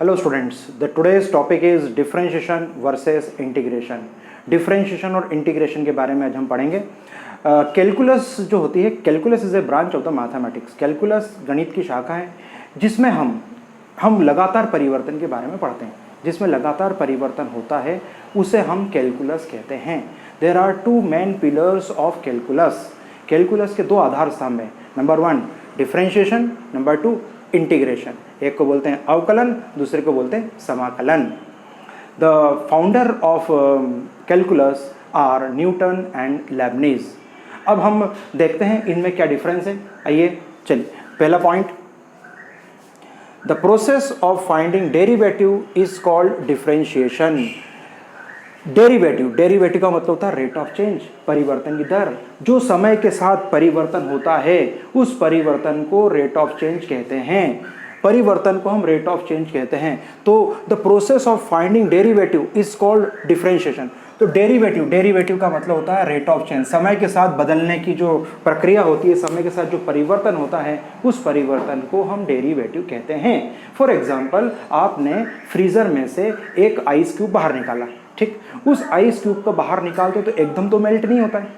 Hello students, the today's topic is differentiation versus integration. Differentiation और integration के बारे में आज हम पढ़ेंगे। कैलकुलस जो होती है, calculus is a branch of the mathematics. Calculus गणित की शाखा है जिसमें हम लगातार परिवर्तन के बारे में पढ़ते हैं। जिसमें लगातार परिवर्तन होता है उसे हम कैलकुलस कहते हैं। There are two main pillars of calculus. Calculus के दो आधार स्तंभ हैं। Number 1 differentiation, number 2 integration. एक को बोलते हैं अवकलन, दूसरे को बोलते हैं समाकलन। The founder of calculus are Newton and Leibniz. अब हम देखते हैं इनमें क्या डिफरेंस है। आइए चलिए, पहला point, the process of finding derivative is called differentiation. Derivative का मतलब होता है रेट ऑफ चेंज, परिवर्तन की दर। जो समय के साथ परिवर्तन होता है उस परिवर्तन को रेट ऑफ चेंज कहते हैं। परिवर्तन को हम रेट ऑफ चेंज कहते हैं। तो the process of finding derivative is called differentiation. तो डेरिवेटिव का मतलब होता है रेट ऑफ चेंज, समय के साथ बदलने की जो प्रक्रिया होती है, समय के साथ जो परिवर्तन होता है उस परिवर्तन को हम डेरिवेटिव कहते हैं। फॉर एग्जाम्पल, आपने फ्रीजर में से एक आइस क्यूब बाहर निकाला, ठीक। उस आइस क्यूब को बाहर निकालते तो एकदम तो मेल्ट नहीं होता है,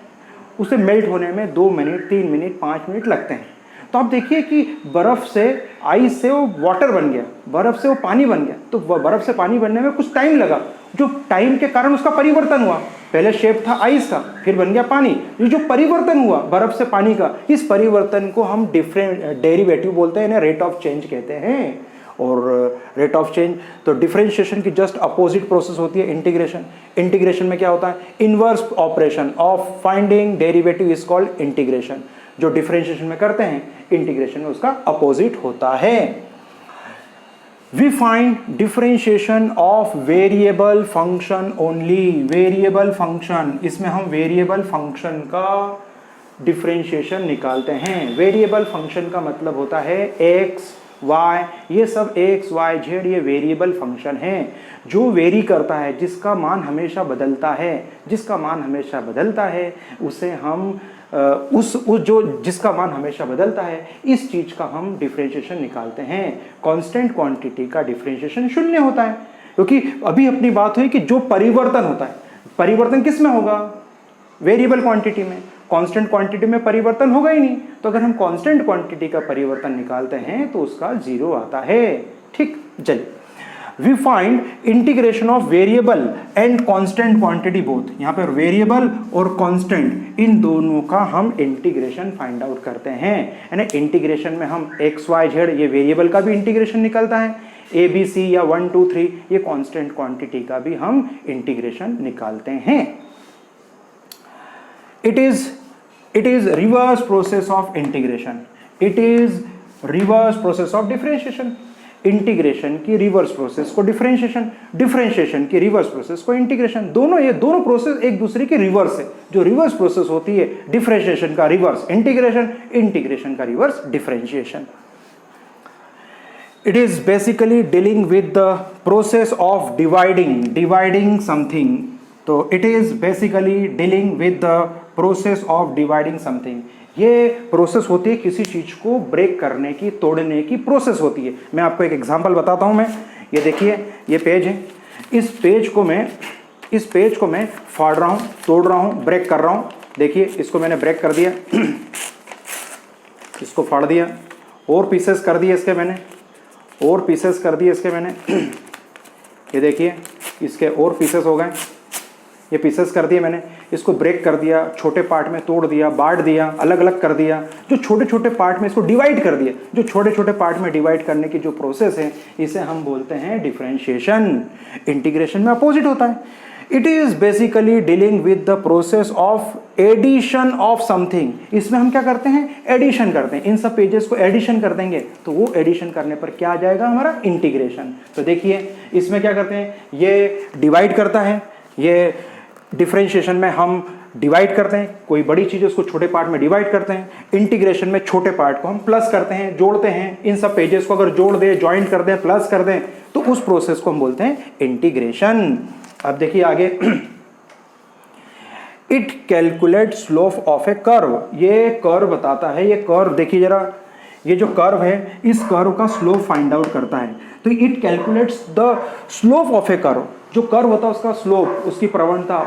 उसे मेल्ट होने में 2 मिनट, 3 मिनट, 5 मिनट लगते हैं। तो आप देखिए कि बर्फ से, आइस से वो वाटर बन गया, बर्फ से वो पानी बन गया। तो बर्फ से पानी बनने में कुछ टाइम लगा, जो टाइम के कारण उसका परिवर्तन हुआ। पहले शेप था आइस का, फिर बन गया पानी। ये जो परिवर्तन हुआ बर्फ से पानी का, इस परिवर्तन को हम डेरिवेटिव बोलते हैं, रेट ऑफ चेंज कहते हैं। और रेट ऑफ चेंज, तो डिफरेंशिएशन की जस्ट अपोजिट प्रोसेस होती है इंटीग्रेशन। इंटीग्रेशन में क्या होता है, inverse operation of finding derivative is called integration. जो डिफरेंशिएशन में करते हैं, इंटीग्रेशन में उसका अपोजिट होता है। We find differentiation of variable function only. Variable function, इसमें हम वेरिएबल फंक्शन का डिफरेंशिएशन निकालते हैं। वेरिएबल फंक्शन का मतलब होता है एक्स, वाई, ये सब एक्स, वाई, जेड ये वेरिएबल फंक्शन है जो वेरी करता है, जिसका मान हमेशा बदलता है। जिसका मान हमेशा बदलता है उसे हम जिसका मान हमेशा बदलता है, इस चीज का हम डिफरेंशिएशन निकालते हैं। कांस्टेंट क्वांटिटी का डिफरेंशिएशन 0 होता है, क्योंकि अभी अपनी बात हुई कि जो परिवर्तन होता है, परिवर्तन किस में होगा, वेरिएबल क्वांटिटी में। कांस्टेंट क्वांटिटी में परिवर्तन होगा ही नहीं। तो अगर हम कांस्टेंट क्वांटिटी का परिवर्तन निकालते हैं तो उसका 0 आता है, ठीक। चलिए, we find integration of variable and constant quantity both. यहाँ पर वेरिएबल और कांस्टेंट, इन दोनों का हम इंटीग्रेशन फाइंड आउट करते हैं। यानी इंटीग्रेशन में हम एक्स, वाई, जेड, ये वेरिएबल का भी इंटीग्रेशन निकलता है। ए बी सी या 1 2 3 ये कांस्टेंट क्वांटिटी का भी हम इंटीग्रेशन निकालते हैं। It is reverse process of integration. It is reverse process of differentiation. Integration की रिवर्स प्रोसेस को डिफरेंशिएशन, डिफरेंशिएशन की रिवर्स प्रोसेस को इंटीग्रेशन। ये दोनों प्रोसेस एक दूसरे की रिवर्स है। जो रिवर्स प्रोसेस होती है, डिफरेंशिएशन का रिवर्स इंटीग्रेशन, इंटीग्रेशन का reverse differentiation. It is basically dealing with the process of dividing something. तो it is basically dealing with the process of dividing something. ये प्रोसेस होती है किसी चीज को ब्रेक करने की, तोड़ने की प्रोसेस होती है। मैं आपको एक एग्जांपल बताता हूं। मैं ये देखिए, ये पेज है, इस पेज को मैं फाड़ रहा हूं, तोड़ रहा हूं, ब्रेक कर रहा हूं। देखिए, इसको मैंने ब्रेक कर दिया, इसको फाड़ दिया, और पीसेस कर दिए इसके मैंने, और पीसेस कर दिए इसके मैंने। ये देखिए, इसके और पीसेस हो गए, ये पीसेस कर दिए मैंने। इसको ब्रेक कर दिया, छोटे पार्ट में तोड़ दिया, बांट दिया, अलग अलग कर दिया। जो छोटे छोटे पार्ट में इसको डिवाइड कर दिया, जो छोटे छोटे पार्ट में डिवाइड करने की जो प्रोसेस है, इसे हम बोलते हैं डिफरेंशिएशन। इंटीग्रेशन में अपोजिट होता है। It is basically dealing with the process of addition of something. इसमें हम क्या करते हैं, एडिशन करते हैं। इन सब पेजेस को एडिशन कर देंगे तो वो एडिशन करने पर क्या आ जाएगा, हमारा इंटीग्रेशन। तो देखिए, इसमें क्या करते हैं, ये डिवाइड करता है, ये डिफरेंशिएशन में हम डिवाइड करते हैं, कोई बड़ी चीज है उसको छोटे पार्ट में डिवाइड करते हैं। इंटीग्रेशन में छोटे पार्ट को हम प्लस करते हैं, जोड़ते हैं। इन सब पेजेस को अगर जोड़ दें, ज्वाइंट कर दें, प्लस कर दें, तो उस प्रोसेस को हम बोलते हैं इंटीग्रेशन। अब देखिए आगे, it calculate slope of A curve. ये कर्व बताता है, ये कर्व देखिए जरा, ये जो कर्व है इस कर्व का स्लोप फाइंड आउट करता है। तो it calculates the slope of A curve, जो कर्व होता है उसका स्लोप, उसकी प्रवणता,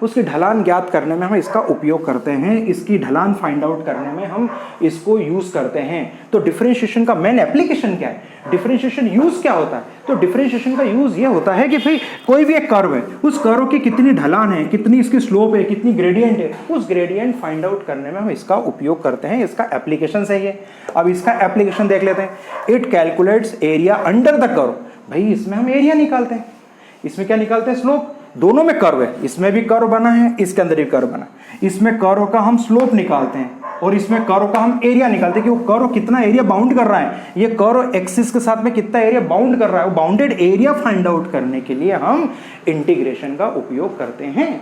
उसकी ढलान ज्ञात करने में हम इसका उपयोग करते हैं, इसकी ढलान फाइंड आउट करने में हम इसको यूज करते हैं। तो डिफरेंशिएशन का मेन एप्लीकेशन क्या है, डिफरेंशिएशन यूज क्या होता है? तो डिफरेंशिएशन का यूज ये होता है कि भाई कोई भी एक कर्व है, उस कर्व की कितनी ढलान है, कितनी इसकी स्लोप है, कितनी ग्रेडियंट है, उस ग्रेडियंट फाइंड आउट करने में हम इसका उपयोग करते हैं। इसका एप्लीकेशन सही है। अब इसका एप्लीकेशन देख लेते हैं। It calculates area under the curve. भाई इसमें हम एरिया निकालते हैं, इसमें क्या निकालते हैं? स्लोप। दोनों में कर्व है, इसमें भी कर्व बना है, इसके अंदर भी कर्व बना है। इसमें कर्व का हम स्लोप निकालते हैं और इसमें कर्व का हम एरिया निकालते हैं कि वो कर्व कितना एरिया बाउंड कर रहा है, ये कर्व एक्सिस के साथ में कितना एरिया बाउंड कर रहा है। वो बाउंडेड एरिया फाइंड आउट करने के लिए हम इंटीग्रेशन का उपयोग करते हैं।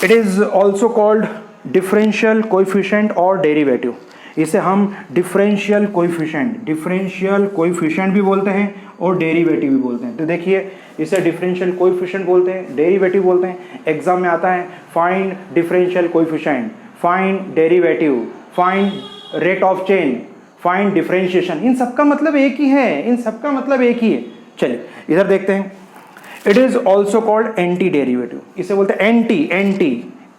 It is also called differential coefficient और डेरिवेटिव। इसे हम डिफरेंशियल कोएफिशिएंट भी बोलते हैं और डेरिवेटिव भी बोलते हैं। तो देखिए, इसे डिफरेंशियल कोएफिशिएंट बोलते हैं, डेरिवेटिव बोलते हैं। एग्जाम में आता है find differential coefficient, find derivative, find rate of change, find differentiation. इन सबका मतलब एक ही है, चलिए इधर देखते हैं। It is also called anti derivative. इसे बोलते हैं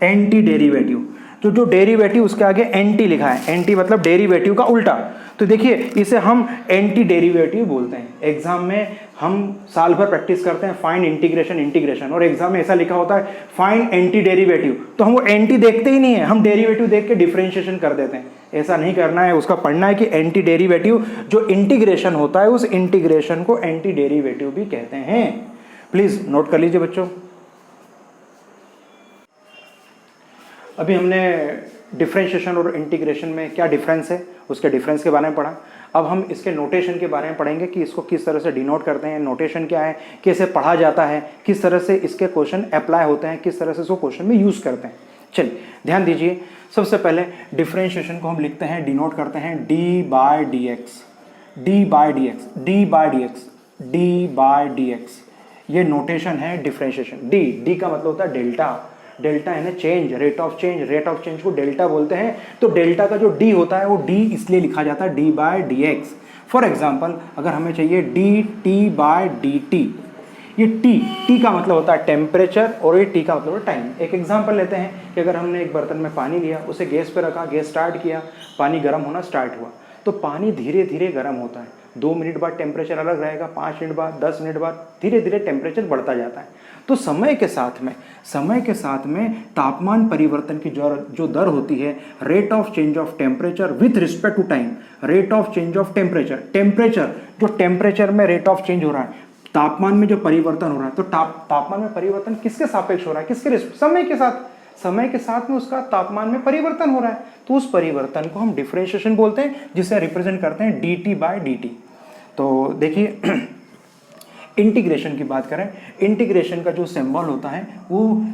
एंटी डेरिवेटिव। तो जो डेरिवेटिव उसके आगे एंटी लिखा है, एंटी मतलब डेरिवेटिव का उल्टा। तो देखिए, इसे हम एंटी डेरिवेटिव बोलते हैं। एग्जाम में हम साल भर प्रैक्टिस करते हैं फाइंड इंटीग्रेशन, और एग्जाम में ऐसा लिखा होता है फाइंड एंटी डेरिवेटिव। तो हम वो एंटी देखते ही नहीं है, हम डेरिवेटिव देख के डिफरेंशिएशन कर देते हैं। ऐसा नहीं करना है, उसका पढ़ना है कि एंटी डेरिवेटिव जो इंटीग्रेशन होता है, उस इंटीग्रेशन को एंटी डेरिवेटिव भी कहते हैं। प्लीज नोट कर लीजिए बच्चों। अभी हमने डिफरेंशिएशन और इंटीग्रेशन में क्या डिफरेंस है, उसके डिफरेंस के बारे में पढ़ा। अब हम इसके नोटेशन के बारे में पढ़ेंगे कि इसको किस तरह से डिनोट करते हैं, नोटेशन क्या है, कैसे पढ़ा जाता है, किस तरह से इसके क्वेश्चन अप्लाई होते हैं, किस तरह से इसको क्वेश्चन में यूज़ करते हैं। चलिए ध्यान दीजिए। सबसे पहले डिफरेंशिएशन को हम लिखते हैं, डिनोट करते हैं डी बाय डी एक्स। ये नोटेशन है डिफरेंशिएशन। डी का मतलब होता है डेल्टा है ना, चेंज, रेट ऑफ चेंज को डेल्टा बोलते हैं। तो डेल्टा का जो डी होता है वो डी इसलिए लिखा जाता है D by D X. For example, अगर हमें चाहिए D T by D T, ये टी का मतलब होता है टेम्परेचर और ये टी का मतलब है टाइम। एक एग्जाम्पल लेते हैं कि अगर हमने एक बर्तन में पानी लिया, उसे गैस पे रखा, गैस स्टार्ट किया, पानी गर्म होना स्टार्ट हुआ, तो पानी धीरे धीरे गर्म होता है। 2 मिनट बाद टेम्परेचर अलग रहेगा, 5 मिनट बाद, 10 मिनट बाद, धीरे धीरे टेम्परेचर बढ़ता जाता है। तो समय के साथ में तापमान परिवर्तन की जो दर होती है, rate of change of temperature with respect to time, rate of change of temperature जो टेम्परेचर में रेट ऑफ चेंज हो रहा है, तापमान में जो परिवर्तन हो रहा है, तो तापमान में परिवर्तन किसके सापेक्ष हो रहा है, किसके समय के साथ में उसका तापमान में परिवर्तन हो रहा है। तो उस परिवर्तन को हम डिफरेंशिएशन बोलते हैं, जिसे रिप्रेजेंट करते हैं D T by D T. तो देखिए, इंटीग्रेशन की बात करें, इंटीग्रेशन का जो सिंबल होता है वो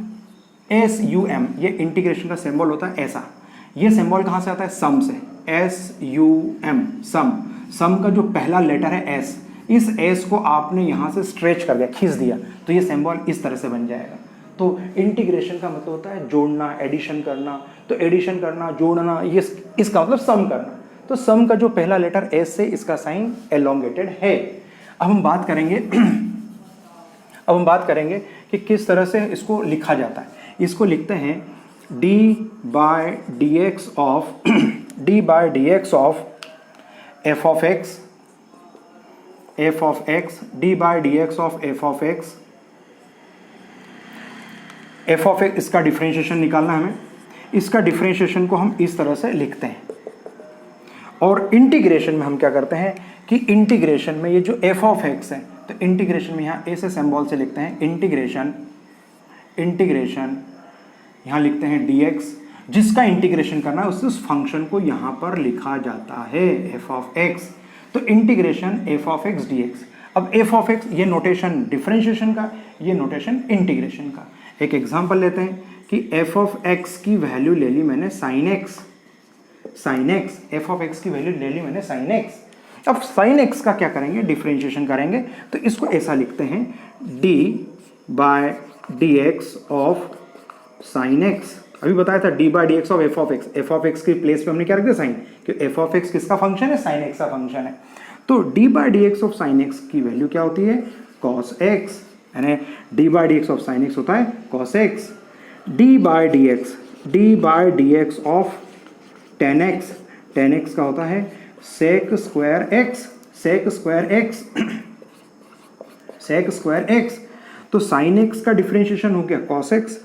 SUM, ये इंटीग्रेशन का सिंबल होता है ऐसा। ये सिंबल कहाँ से आता है? सम से, SUM, सम का जो पहला लेटर है S, इस S को आपने यहाँ से स्ट्रेच कर दिया, खींच दिया, तो ये सिंबल इस तरह से बन जाएगा। तो इंटीग्रेशन का मतलब होता है जोड़ना, एडिशन करना। तो एडिशन करना, जोड़ना, ये इसका मतलब सम करना। तो सम का जो पहला लेटर S से, इसका साइन एलोंगेटेड है। अब हम बात करेंगे कि किस तरह से इसको लिखा जाता है। इसको लिखते हैं d by D x of f of x, d by D x of f of x, इसका डिफरेंशिएशन निकालना है हमें। इसका डिफरेंशिएशन को हम इस तरह से लिखते हैं। और इंटीग्रेशन में हम क्या करते हैं कि इंटीग्रेशन में ये जो f ऑफ x है, तो इंटीग्रेशन में यहाँ ऐसे सिंबल से लिखते हैं इंटीग्रेशन यहाँ लिखते हैं dx, जिसका इंटीग्रेशन करना है उस फंक्शन को यहाँ पर लिखा जाता है f ऑफ x। तो integration f of x dx। अब f ऑफ x, ये नोटेशन डिफरेंशिएशन का, ये नोटेशन इंटीग्रेशन का। एक एग्जांपल लेते हैं कि f ऑफ x की वैल्यू ले ली मैंने sin x, f of x की वैल्यू ले ली मैंने sin x। अब sin x का क्या करेंगे? डिफरेंशिएशन करेंगे। तो इसको ऐसा लिखते हैं d by D x of sin x। अभी बताया था d by D x of f of x। f of x की प्लेस पे हमने क्या रख दिया? साइन, क्योंकि f ऑफ x किसका फंक्शन है? sin x का फंक्शन है। तो d by d x of sine x की वैल्यू क्या होती है, कॉस एक्स, यानी d by d x of sine x होता है cos x. D by d x of ten x का होता है सेक स्क्वायर एक्स। तो साइन एक्स का डिफरेंशिएशन हो गया कॉस एक्स,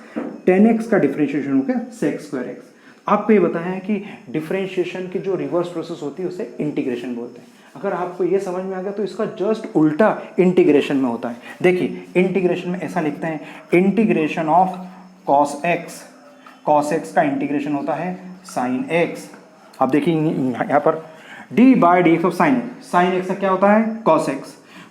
टेन एक्स का डिफरेंशिएशन हो गया सेक स्क्वायर एक्स। आपको ये बताया है कि डिफरेंशिएशन की जो रिवर्स प्रोसेस होती है उसे इंटीग्रेशन बोलते हैं। अगर आपको ये समझ में आ गया तो इसका जस्ट उल्टा इंटीग्रेशन में होता है। देखिए इंटीग्रेशन में ऐसा लिखते हैं, इंटीग्रेशन ऑफ कॉस एक्स का इंटीग्रेशन होता है साइन एक्स। आप देखिए यहाँ पर D by d x of sine x का क्या होता है,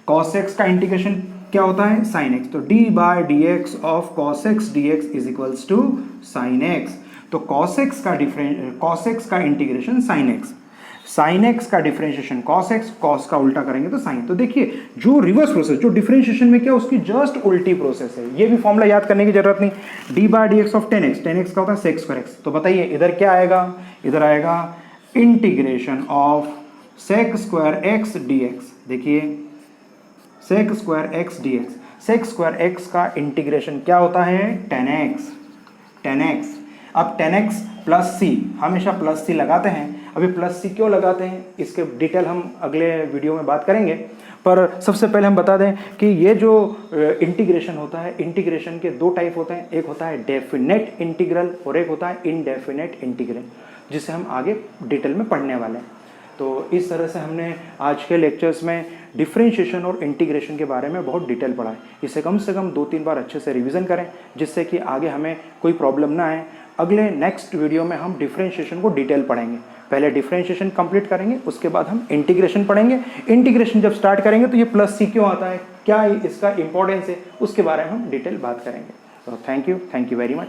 कॉस एक्स का इंटीग्रेशन क्या होता है, साइन एक्स। तो d by d x of cos x d x is equals to sine x. तो कॉस एक्स का इंटीग्रेशन साइन एक्स का डिफरेंशिएशन कॉस एक्स, कॉस का उल्टा करेंगे तो साइन। तो देखिए जो रिवर्स प्रोसेस, जो डिफरेंशिएशन में क्या उसकी जस्ट उल्टी प्रोसेस है। ये भी फॉर्मूला याद करने की जरूरत नहीं। D by d x of ten x का होता है सेक स्क्वायर एक्स। तो बताइए इधर क्या आएगा, इधर आएगा integration of sec square x d x. देखिए sec square x d x, sec square x का इंटीग्रेशन क्या होता है, टेन एक्स। अब टेन एक्स प्लस सी, हमेशा प्लस सी लगाते हैं। अभी प्लस सी क्यों लगाते हैं इसके डिटेल हम अगले वीडियो में बात करेंगे, पर सबसे पहले हम बता दें कि ये जो इंटीग्रेशन होता है, इंटीग्रेशन के दो टाइप होते हैं। एक होता है डेफिनेट इंटीग्रल और एक होता है इनडेफिनेट इंटीग्रल, जिसे हम आगे डिटेल में पढ़ने वाले हैं। तो इस तरह से हमने आज के लेक्चर्स में डिफरेंशिएशन और इंटीग्रेशन के बारे में बहुत डिटेल पढ़ा है। इसे कम से कम 2-3 बार अच्छे से रिवीजन करें, जिससे कि आगे हमें कोई प्रॉब्लम ना आए। अगले नेक्स्ट वीडियो में हम डिफरेंशिएशन को डिटेल पढ़ेंगे। पहले डिफरेंशिएशन कंप्लीट करेंगे, उसके बाद हम इंटीग्रेशन पढ़ेंगे। इंटीग्रेशन जब स्टार्ट करेंगे तो ये प्लस सी क्यों आता है, क्या इसका इंपॉर्टेंस है, उसके बारे में हम डिटेल बात करेंगे। तो थैंक यू वेरी मच।